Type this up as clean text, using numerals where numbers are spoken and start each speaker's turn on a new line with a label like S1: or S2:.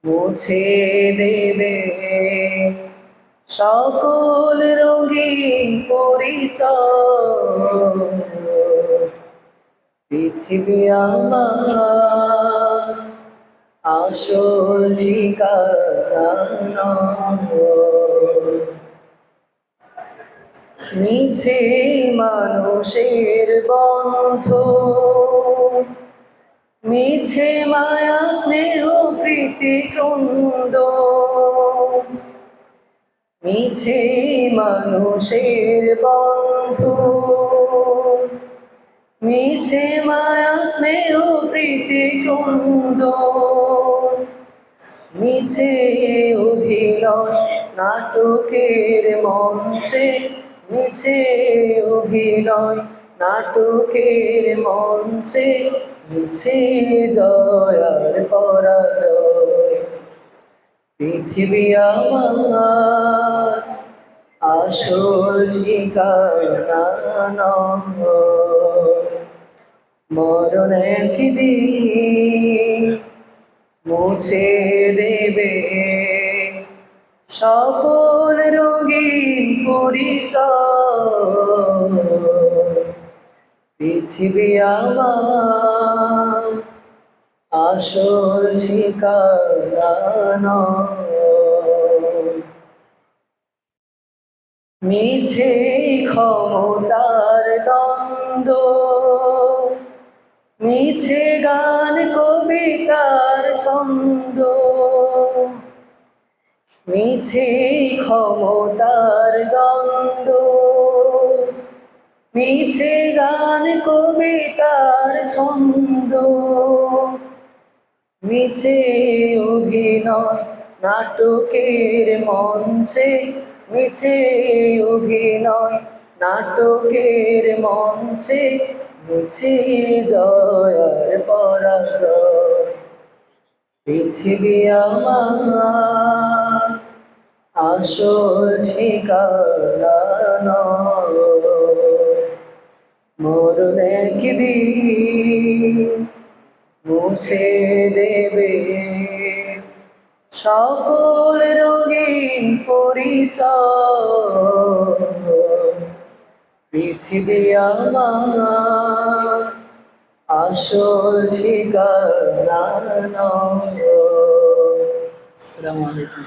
S1: মুছে দেবে সকল রঙিন পরিচয়। পৃথিবী আমার আসল ঠিকানা নয়। মিছে মানুষের বন্ধ, মিছে মায়া স্নেহ প্রীতি ক্রন্দ, মিছে মানুষের বন্ধ, মিছে মায়া স্নেহ প্রীতি ক্রন্দ, মিছে অভিনয় নাটকের মঞ্চে, মিছে অভিনয় নাটকের মঞ্চে, মিছে জয় আর পরাজয়। পৃথিবী আমার আসল ঠিকানা নয়। মরণ একদিন মুছে দেবে সকল রঙিন পরিচয়। পৃথিবী আমার আসল ঠিকানা নয়। মিছে ক্ষমতার দ্বন্দ্ব, মিছে গান কবিতার ছন্দ, মিছে ক্ষমতার দ্বন্দ্ব, মিছে গান কবিতার ছন্দ, মিছে অভিনয় নাটকের মঞ্চে, মিছে অভিনয় নাটকের মঞ্চে, মিছে জয় আর পরাজয়। পৃথিবী আমার আসল ঠিকানা নয়। মরণ একদিন মুছে দেবে সকল রঙিন পরিচয়। পৃথিবী আমার আসল ঠিকানা নয়। আসসালামু আলাইকুম।